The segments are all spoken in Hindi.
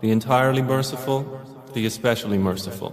the entirely merciful, the especially merciful.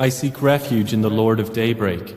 I seek refuge in the Lord of daybreak,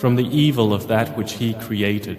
from the evil of that which He created,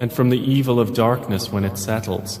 and from the evil of darkness when it settles,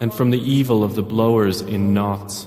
and from the evil of the blowers in knots,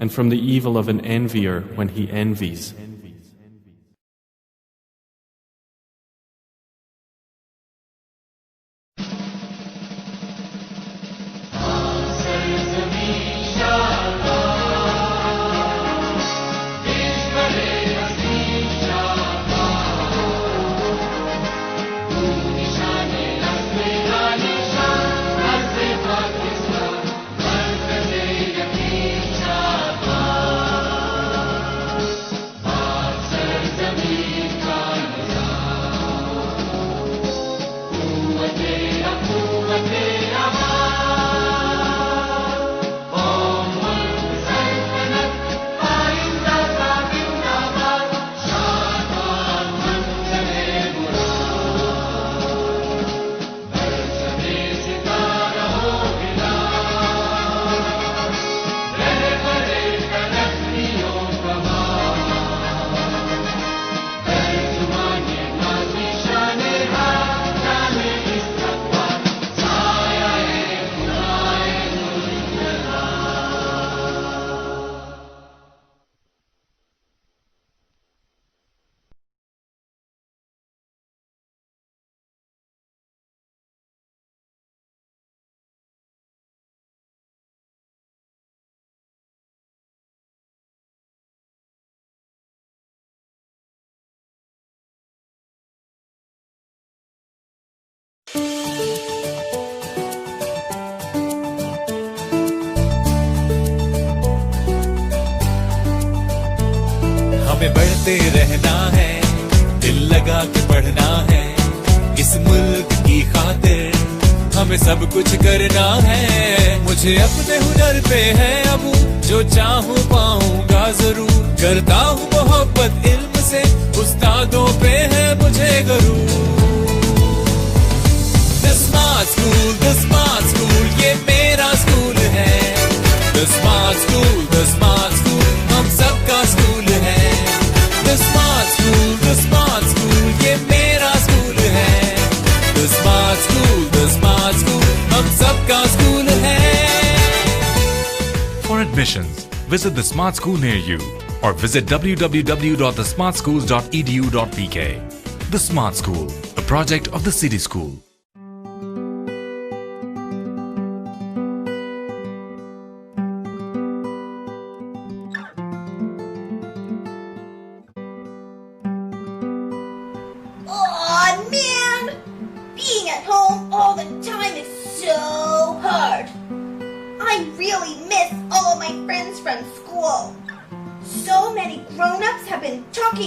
and from the evil of an envier when he envies. हमें बढ़ते रहना है, दिल लगा के पढ़ना है, इस मुल्क की खातिर हमें सब कुछ करना है। मुझे अपने हुनर पे है अब, जो चाहूँ पाऊंगा जरूर, करता हूँ मोहब्बत इल्म से, उस्तादों पे है मुझे गरूर। The Smart School, ये मेरा स्कूल है। The Smart School, हम सबका स्कूल है। The Smart School, ये मेरा स्कूल है। The Smart School, हम सबका स्कूल है। For admissions, visit the Smart School near you or visit www.thesmartschools.edu.pk. The Smart School, a project of the City School.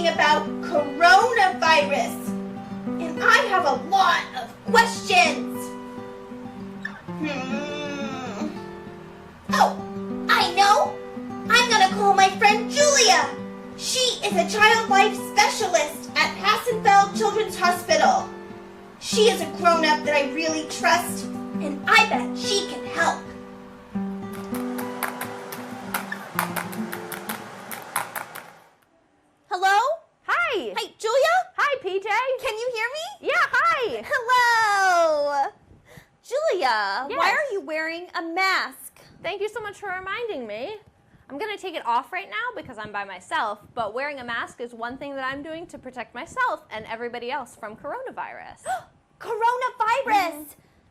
About coronavirus, and I have a lot of questions. Oh, I know. I'm gonna call my friend Julia. She is a child life specialist at Hassenfeld Children's Hospital. She is a grown-up that I really trust, and I bet she can help. Hello? Hi! Hi, Julia? Hi, PJ! Can you hear me? Yeah, hi! Hello! Julia, Yes. why are you wearing a mask? Thank you so much for reminding me. I'm going to take it off right now because I'm by myself, but wearing a mask is one thing that I'm doing to protect myself and everybody else from coronavirus. Coronavirus!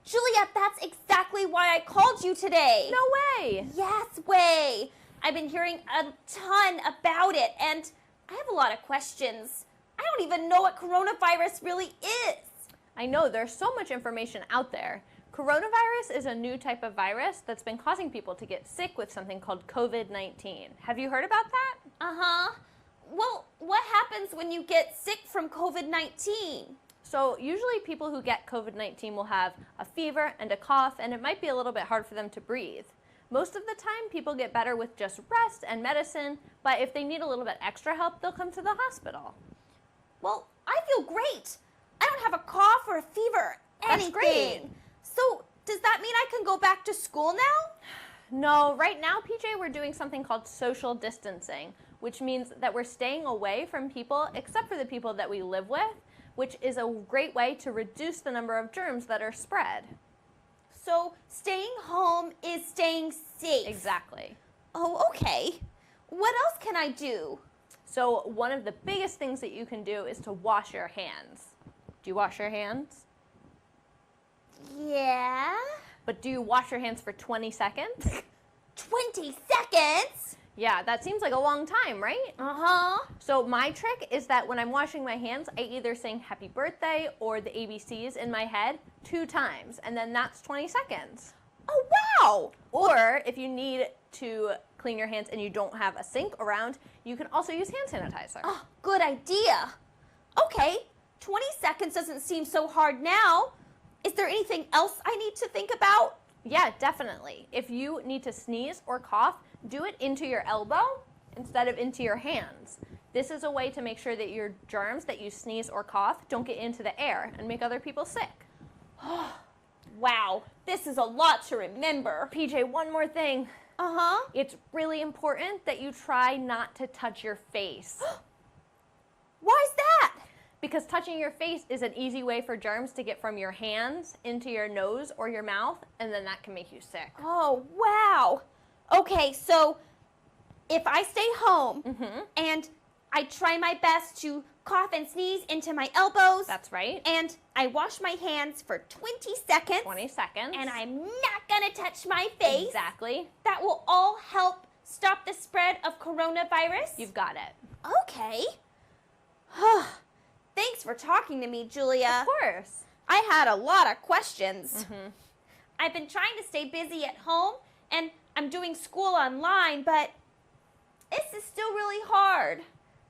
Julia, that's exactly why I called you today. No way! Yes, way. I've been hearing a ton about it, and I have a lot of questions. I don't even know what coronavirus really is. I know there's so much information out there. Coronavirus is a new type of virus that's been causing people to get sick with something called COVID-19. Have you heard about that? Uh-huh. Well, what happens when you get sick from COVID-19? So usually people who get COVID-19 will have a fever and a cough, and it might be a little bit hard for them to breathe. Most of the time, people get better with just rest and medicine, but if they need a little bit extra help, they'll come to the hospital. Well, I feel great. I don't have a cough or a fever, anything. That's great. So, does that mean I can go back to school now? No, right now, PJ, we're doing something called social distancing, which means that we're staying away from people except for the people that we live with, which is a great way to reduce the number of germs that are spread. So, staying home is staying safe. Exactly. Oh, okay. What else can I do? So one of the biggest things that you can do is to wash your hands. Do you wash your hands? Yeah. But do you wash your hands for 20 seconds? 20 seconds? Yeah, that seems like a long time, right? Uh-huh. So my trick is that when I'm washing my hands, I either sing happy birthday or the ABCs in my head 2 times, and then that's 20 seconds. Oh, wow. Or if you need to clean your hands and you don't have a sink around, you can also use hand sanitizer. Oh, good idea. Okay, 20 seconds doesn't seem so hard now. Is there anything else I need to think about? Yeah, definitely. If you need to sneeze or cough, do it into your elbow instead of into your hands. This is a way to make sure that your germs that you sneeze or cough don't get into the air and make other people sick. Wow, this is a lot to remember. PJ, one more thing. Uh-huh. It's really important that you try not to touch your face. Why is that? Because touching your face is an easy way for germs to get from your hands into your nose or your mouth, and then that can make you sick. Oh, wow. Okay, so if I stay home and I try my best to cough and sneeze into my elbows. That's right. And I wash my hands for 20 seconds. 20 seconds. And I'm not gonna touch my face. Exactly. That will all help stop the spread of coronavirus. You've got it. Okay. Thanks for talking to me, Julia. Of course. I had a lot of questions. I've been trying to stay busy at home, and I'm doing school online, but this is still really hard.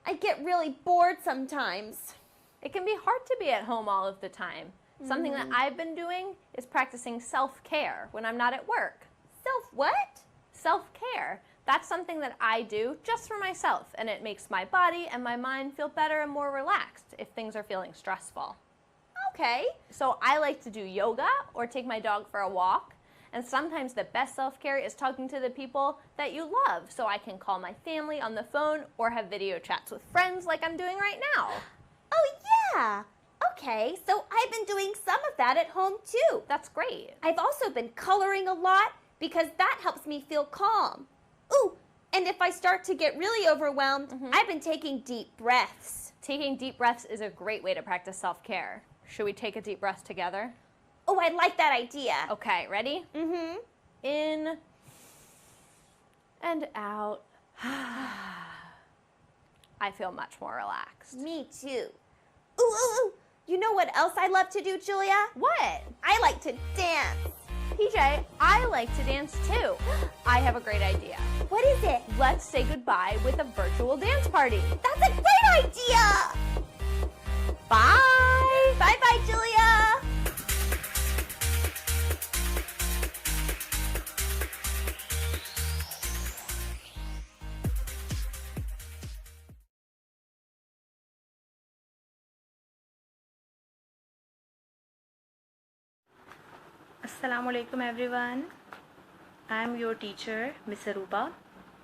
I get really bored sometimes. It can be hard to be at home all of the time. Something that I've been doing is practicing self-care when I'm not at work. Self what? Self-care. That's something that I do just for myself, and it makes my body and my mind feel better and more relaxed if things are feeling stressful. Okay. So I like to do yoga or take my dog for a walk. And sometimes the best self-care is talking to the people that you love. So I can call my family on the phone or have video chats with friends like I'm doing right now. Oh, yeah. Okay, so I've been doing some of that at home too. That's great. I've also been coloring a lot because that helps me feel calm. Ooh, and if I start to get really overwhelmed, I've been taking deep breaths. Taking deep breaths is a great way to practice self-care. Should we take a deep breath together? Oh, I like that idea. Okay, ready? In and out. I feel much more relaxed. Me too. Ooh, ooh, ooh. You know what else I love to do, Julia? What? I like to dance. PJ, I like to dance too. I have a great idea. What is it? Let's say goodbye with a virtual dance party. That's a great idea. Bye. Bye-bye, Julia. Assalamualaikum everyone. I am your teacher, Miss Aruba.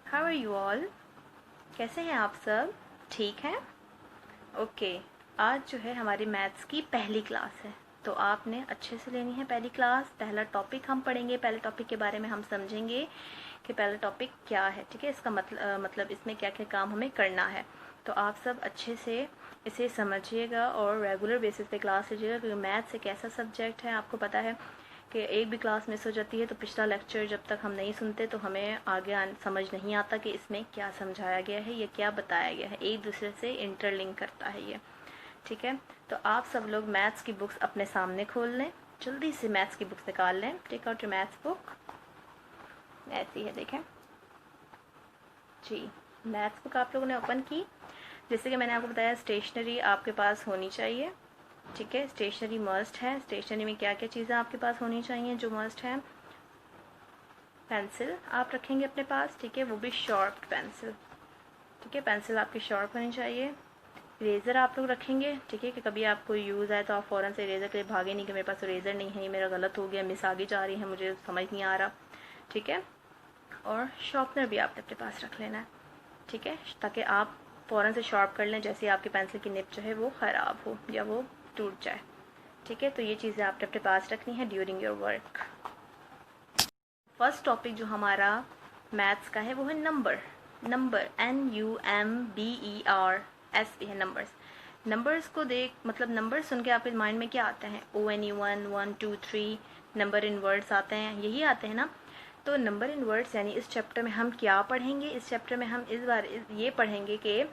How are you all? कैसे हैं आप सब? ठीक हैं? ओके, आज जो है हमारी मैथ्स की पहली क्लास है, तो आपने अच्छे से लेनी है पहली क्लास. पहला टॉपिक हम पढ़ेंगे. पहले टॉपिक के बारे में हम समझेंगे कि पहला टॉपिक क्या है. ठीक है, इसका मतलब इसमें क्या क्या काम हमें करना है. तो आप सब अच्छे से इसे समझिएगा और रेगुलर बेसिस पे क्लास लीजिएगा, क्योंकि मैथ्स एक ऐसा सब्जेक्ट है, आपको पता है कि एक भी क्लास मिस हो जाती है तो पिछला लेक्चर जब तक हम नहीं सुनते तो हमें आगे समझ नहीं आता कि इसमें क्या समझाया गया है, ये क्या बताया गया है. एक दूसरे से इंटरलिंक करता है ये. ठीक है, तो आप सब लोग मैथ्स की बुक्स अपने सामने खोल लें, जल्दी से मैथ्स की बुक्स निकाल लें। Take out your maths book, ऐसी है देखें जी। मैथ्स बुक आप लोगों ने ओपन की। जैसे कि मैंने आपको बताया स्टेशनरी आपके पास होनी चाहिए, ठीक है, स्टेशनरी मस्ट है। स्टेशनरी में क्या क्या चीज़ें आपके पास होनी चाहिए जो मस्ट है? पेंसिल आप रखेंगे अपने पास, ठीक है, वो भी शार्प पेंसिल, ठीक है, पेंसिल आपकी शार्प होनी चाहिए। इरेज़र आप लोग रखेंगे, ठीक है, कि कभी आपको यूज़ आए तो आप फ़ौरन से इरेज़र के लिए भागे नहीं कि मेरे पास इरेज़र नहीं है, ये मेरा गलत हो गया, मिस आगे जा रही है, मुझे समझ नहीं आ रहा, ठीक है। और शार्पनर भी आपने अपने पास रख लेना है, ठीक है, ताकि आप फ़ौरन से शार्प कर लें जैसे आपकी पेंसिल की निब जो है वो ख़राब हो या वो टूट जाए, ठीक है। तो ये चीज़ें आपने अपने पास रखनी है during your work. First topic जो हमारा मैथ्स का है वो है नंबर। नंबर NUMBERS भी है नंबर्स। नंबर्स को मतलब नंबर सुन के आपके माइंड में क्या आता है? ONE 1 1 2 3 नंबर इन वर्ड्स आते हैं, यही आते हैं ना। तो नंबर इन वर्ड्स यानी इस चैप्टर में हम क्या पढ़ेंगे? इस चैप्टर में हम इस बार ये पढ़ेंगे कि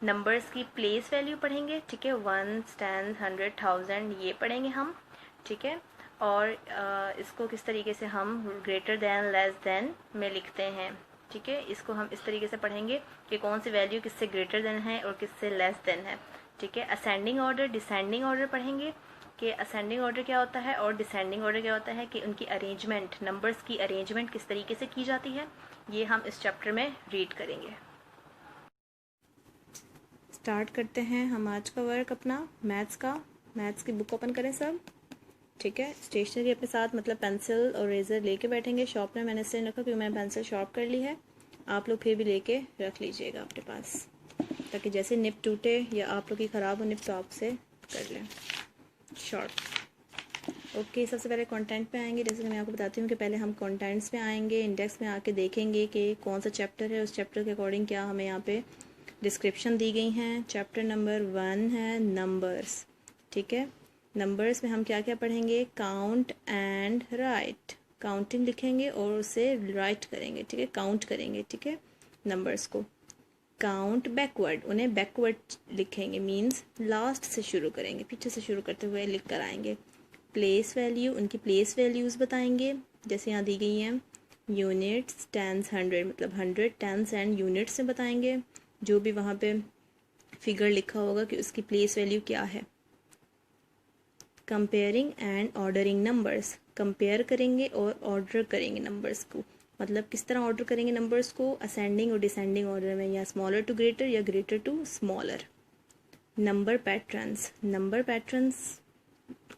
नंबर्स की प्लेस वैल्यू पढ़ेंगे, ठीक है, 1 10 100 1000 ये पढ़ेंगे हम, ठीक है। और इसको किस तरीके से हम ग्रेटर दैन लेस दैन में लिखते हैं, ठीक है, इसको हम इस तरीके से पढ़ेंगे कि कौन सी वैल्यू किससे ग्रेटर देन है और किससे लेस देन है, ठीक है। असेंडिंग ऑर्डर डिसेंडिंग ऑर्डर पढ़ेंगे कि असेंडिंग ऑर्डर क्या होता है और डिसेंडिंग ऑर्डर क्या होता है, कि उनकी अरेंजमेंट, नंबर्स की अरेंजमेंट किस तरीके से की जाती है, ये हम इस चैप्टर में रीड करेंगे। स्टार्ट करते हैं हम आज का वर्क अपना मैथ्स का। मैथ्स की बुक ओपन करें सब, ठीक है। स्टेशनरी अपने साथ मतलब पेंसिल और रेज़र लेके बैठेंगे। शार्पनर मैंने इसलिए रखा क्योंकि मैंने पेंसिल शार्प कर ली है, आप लोग फिर भी लेके रख लीजिएगा अपने पास, ताकि जैसे निब टूटे या आप लोग की ख़राब हो निब तो आप से कर लें शार्प। ओके, सबसे पहले कंटेंट पे आएंगे। जैसे कि मैं आपको बताती हूँ कि पहले हम कंटेंट्स में आएंगे, इंडेक्स में आके देखेंगे कि कौन सा चैप्टर है, उस चैप्टर के अकॉर्डिंग क्या हमें यहाँ पे डिस्क्रिप्शन दी गई हैं। चैप्टर नंबर 1 है नंबर्स, ठीक है। नंबर्स में हम क्या क्या पढ़ेंगे? काउंट एंड राइट, काउंटिंग लिखेंगे और उसे राइट करेंगे, ठीक है, काउंट करेंगे, ठीक है, नंबर्स को। काउंट बैकवर्ड, उन्हें बैकवर्ड लिखेंगे, मींस लास्ट से शुरू करेंगे, पीछे से शुरू करते हुए लिख कर आएंगे। प्लेस वैल्यू, उनकी प्लेस वैल्यूज़ बताएंगे, जैसे यहाँ दी गई हैं यूनिट्स, टेंस, 100 मतलब 100 टेंस एंड यूनिट्स से बताएंगे, जो भी वहाँ पे फिगर लिखा होगा कि उसकी प्लेस वैल्यू क्या है। Comparing and ordering numbers, compare करेंगे और ऑर्डर करेंगे नंबर्स को, मतलब किस तरह ऑर्डर करेंगे नंबर्स को, असेंडिंग और डिसेंडिंग ऑर्डर में, या स्मॉलर टू ग्रेटर या greater to smaller. Number patterns, number patterns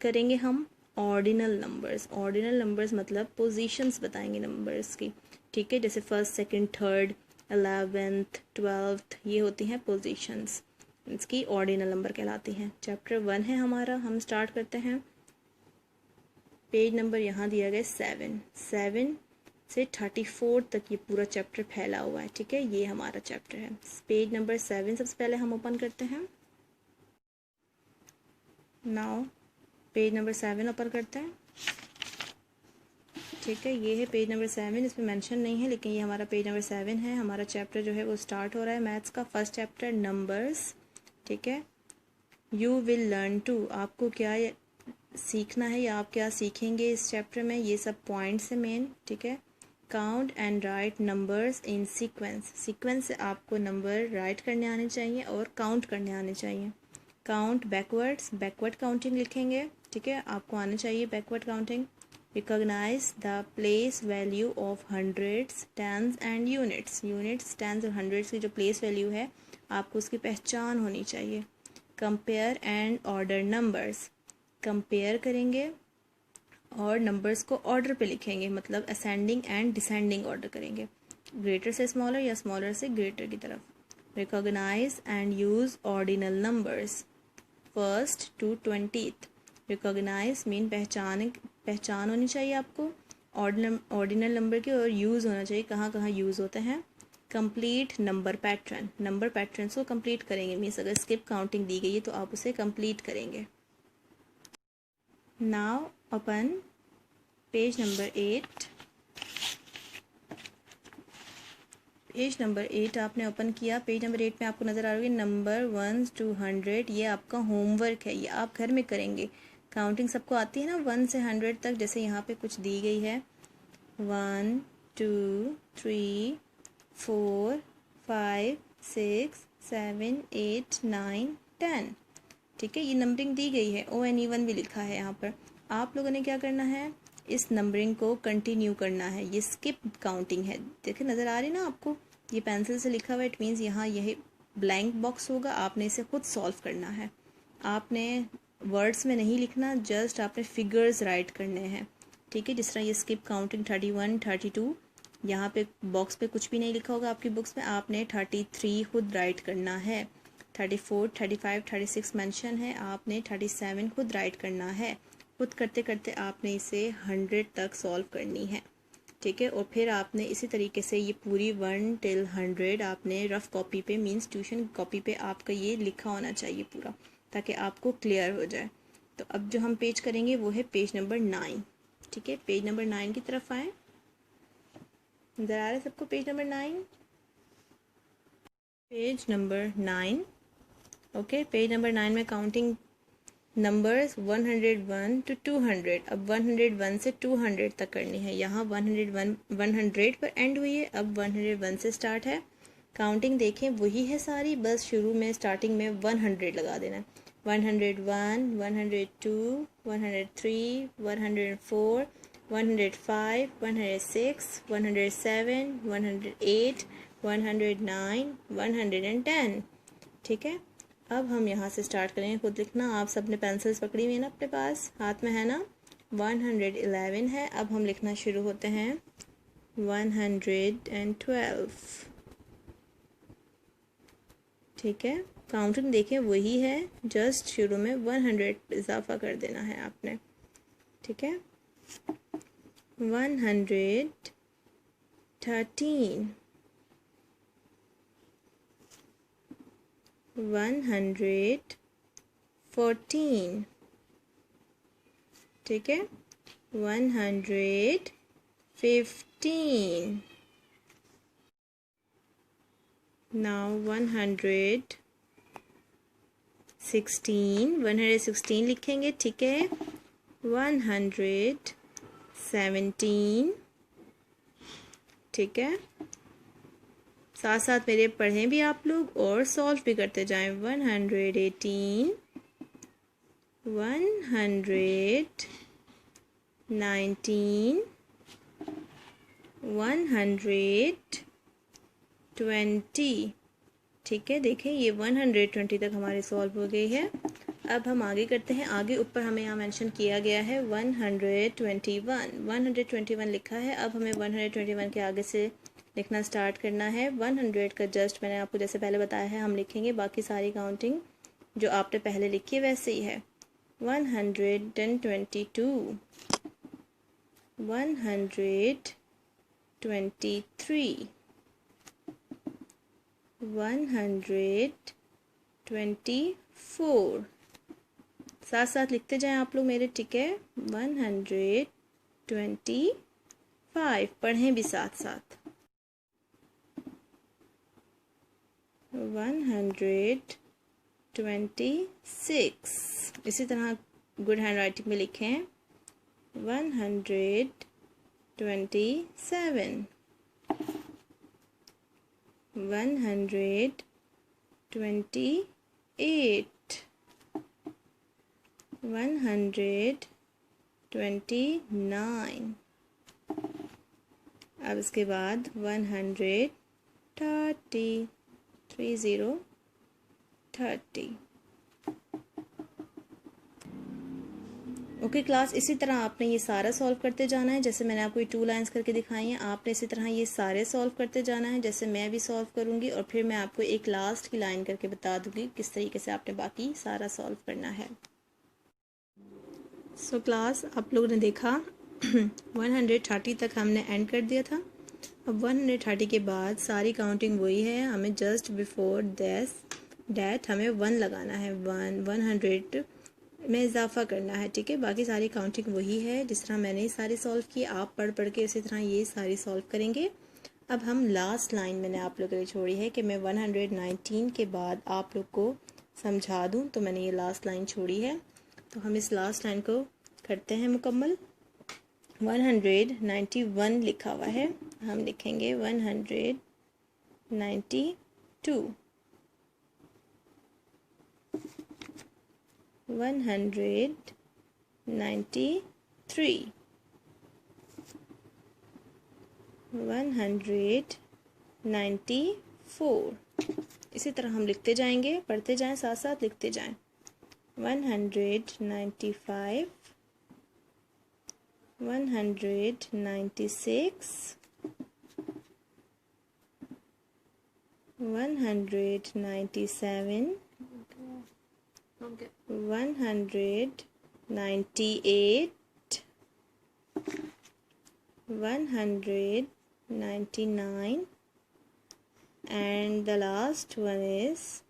करेंगे हम। ऑर्डिनल नंबर्स, ऑर्डिनल नंबर्स मतलब पोजीशंस बताएंगे नंबर्स की, ठीक है, जैसे first second third 11th 12th ये होती हैं पोजीशंस, इसकी ऑर्डिनल नंबर कहलाती हैं। चैप्टर 1 है हमारा, हम स्टार्ट करते हैं। पेज नंबर यहाँ दिया गया 7 से 34 तक ये पूरा चैप्टर फैला हुआ है, ठीक है, ये हमारा चैप्टर है। पेज नंबर 7 सबसे पहले हम ओपन करते हैं। नाउ पेज नंबर 7 ओपन करते हैं, ठीक है, ये है पेज नंबर 7, इसमें मेंशन नहीं है लेकिन ये हमारा पेज नंबर 7 है। हमारा चैप्टर जो है वो स्टार्ट हो रहा है मैथ्स का, फर्स्ट चैप्टर नंबर्स, ठीक है। यू विल लर्न टू, आपको क्या सीखना है या आप क्या सीखेंगे इस चैप्टर में, ये सब पॉइंट्स है मेन, ठीक है। Count and right numbers in sequence, sequence से आपको नंबर राइट करने आने चाहिए और काउंट करने आने चाहिए। काउंट बैकवर्ड्स, बैकवर्ड काउंटिंग लिखेंगे, ठीक है, आपको आने चाहिए backward counting. Recognize the place value of hundreds, tens and units, units tens और हंड्रेड्स की जो प्लेस वैल्यू है आपको उसकी पहचान होनी चाहिए। Compare and order numbers, compare करेंगे और नंबर्स को ऑर्डर पे लिखेंगे, मतलब असेंडिंग एंड डिसेंडिंग ऑर्डर करेंगे, ग्रेटर से स्मॉलर या स्मॉलर से ग्रेटर की तरफ। Recognise and use ordinal numbers 1st to 20th, recognise mean पहचान होनी चाहिए आपको ऑर्डिनल नंबर की, और यूज़ होना चाहिए, कहाँ कहाँ यूज़ होते हैं। Complete number pattern, number patterns को कंप्लीट करेंगे, मीन्स अगर स्किप काउंटिंग दी गई है तो आप उसे कंप्लीट करेंगे। Now open page number 8, page number 8 आपने ओपन किया। पेज नंबर 8 में आपको नज़र आ रही है नंबर 1 to 100। ये आपका होमवर्क है, ये आप घर में करेंगे। काउंटिंग सबको आती है ना 1 से 100 तक, जैसे यहाँ पे कुछ दी गई है 1 2 3 4 5 6 7 8 9 10। ठीक है, ये नंबरिंग दी गई है, ONE1 भी लिखा है यहाँ पर। आप लोगों ने क्या करना है, इस नंबरिंग को कंटिन्यू करना है। ये स्किप काउंटिंग है, देखिए नज़र आ रही है ना आपको, ये पेंसिल से लिखा हुआ है। इट मीन्स यहाँ यही ब्लैंक बॉक्स होगा, आपने इसे खुद सॉल्व करना है। आपने वर्ड्स में नहीं लिखना, जस्ट आपने फिगर्स राइट करने हैं। ठीक है, जिस तरह ये स्किप काउंटिंग 31 32, यहाँ पे बॉक्स पे कुछ भी नहीं लिखा होगा आपकी बुक्स में, आपने 33 खुद राइट करना है। 34 35 36 मेंशन है, आपने 37 खुद राइट करना है। खुद करते करते आपने इसे 100 तक सॉल्व करनी है। ठीक है, और फिर आपने इसी तरीके से ये पूरी 1 till 100 आपने रफ़ कॉपी पे, मींस ट्यूशन कॉपी पे आपका ये लिखा होना चाहिए पूरा, ताकि आपको क्लियर हो जाए। तो अब जो हम पेज करेंगे वो है पेज नंबर 9। ठीक है, पेज नंबर 9 की तरफ आए। नज़र आ रहा है सबको page number 9? Page number 9। Okay, page number 9 में काउंटिंग नंबर्स 101 to 200। अब 101 से 200 तक करनी है। यहाँ 100 पर एंड हुई है, अब 101 से स्टार्ट है। काउंटिंग देखें वही है सारी, बस शुरू में स्टार्टिंग में 100 लगा देना है। 101 102 103 104 105 106 107 108 109 110। ठीक है, अब हम यहाँ से स्टार्ट करेंगे, खुद लिखना। आप सब ने पेंसिल्स पकड़ी हुई है ना अपने पास, हाथ में है ना। 111 है, अब हम लिखना शुरू होते हैं 112। ठीक है, काउंटिंग देखें वही है, जस्ट शुरू में 100 इजाफा कर देना है आपने। ठीक है, 113 114। ठीक है, 115। नाउ 116 लिखेंगे। ठीक है, 117। ठीक है, साथ साथ मेरे पढ़ें भी आप लोग और सॉल्व भी करते जाएं। 118 119 120। ठीक है, देखें ये 120 तक हमारी सॉल्व हो गई है। अब हम आगे करते हैं। आगे ऊपर हमें यहाँ मेंशन किया गया है 121 लिखा है। अब हमें 121 के आगे से लिखना स्टार्ट करना है। 100 का जस्ट मैंने आपको जैसे पहले बताया है हम लिखेंगे, बाकी सारी काउंटिंग जो आपने पहले लिखी है वैसे ही है। 122 123 124। साथ साथ लिखते जाएं आप लोग मेरे। ठीक है, 125। पढ़ें भी साथ साथ। 126। इसी तरह गुड हैंड राइटिंग में लिखें 127 128 129। अब इसके बाद 130 30। ओके क्लास, इसी तरह आपने ये सारा सॉल्व करते जाना है। जैसे मैंने आपको ये 2 लाइंस करके दिखाई हैं, आपने इसी तरह ये सारे सॉल्व करते जाना है जैसे मैं भी सॉल्व करूँगी, और फिर मैं आपको एक लास्ट की लाइन करके बता दूँगी किस तरीके से आपने बाकी सारा सॉल्व करना है। सो क्लास, आप लोगों ने देखा 130 तक हमने एंड कर दिया था। अब 130 के बाद सारी काउंटिंग वही है, हमें जस्ट बिफोर डैट हमें 1 लगाना है। 100 में इजाफा करना है। ठीक है, बाकी सारी काउंटिंग वही है जिस तरह मैंने ही सारी सॉल्व की। आप पढ़ के इसी तरह ये सारी सॉल्व करेंगे। अब हम लास्ट लाइन मैंने आप लोगों के लिए छोड़ी है कि मैं 119 के बाद आप लोग को समझा दूं, तो मैंने ये लास्ट लाइन छोड़ी है। तो हम इस लास्ट लाइन को करते हैं मुकम्मल। 191 लिखा हुआ है, हम लिखेंगे 192, 193, 194। इसी तरह हम लिखते जाएंगे, पढ़ते जाएं, साथ साथ लिखते जाएं। 195, 196, 197, 198, 199 and the last one is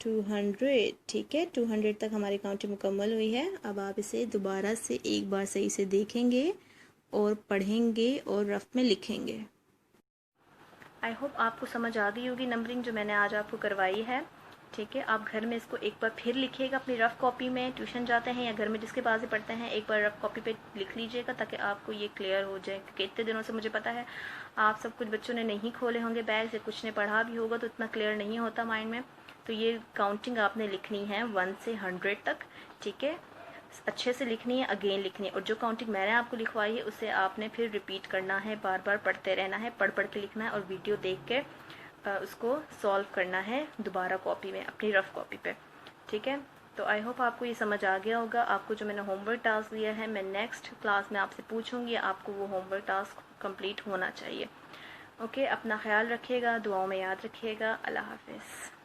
200। ठीक है, 200 तक हमारी काउंटिंग मुकम्मल हुई है। अब आप इसे दोबारा से एक बार सही से देखेंगे और पढ़ेंगे और रफ में लिखेंगे। आई होप आपको समझ आ गई होगी नंबरिंग जो मैंने आज आपको करवाई है। ठीक है, आप घर में इसको एक बार फिर लिखिएगा अपनी रफ़ कॉपी में। ट्यूशन जाते हैं या घर में जिसके पास ही पढ़ते हैं, एक बार रफ़ कॉपी पे लिख लीजिएगा ताकि आपको ये क्लियर हो जाए। क्योंकि इतने दिनों से मुझे पता है आप सब कुछ बच्चों ने नहीं खोले होंगे बैग, से कुछ ने पढ़ा भी होगा तो इतना क्लियर नहीं होता माइंड में। तो ये काउंटिंग आपने लिखनी है 1 से 100 तक। ठीक है, अच्छे से लिखनी है, अगेन लिखनी है। और जो काउंटिंग मैंने आपको लिखवाई है उसे आपने फिर रिपीट करना है, बार बार पढ़ते रहना है, पढ़ पढ़ के लिखना है और वीडियो देख के उसको सॉल्व करना है दोबारा कॉपी में, अपनी रफ़ कॉपी पे। ठीक है, तो आई होप आपको ये समझ आ गया होगा। आपको जो मैंने होमवर्क टास्क दिया है मैं नेक्स्ट क्लास में आपसे पूछूंगी, आपको वो होमवर्क टास्क कंप्लीट होना चाहिए। ओके, अपना ख्याल रखिएगा, दुआओं में याद रखिएगा। अल्लाह हाफिज़।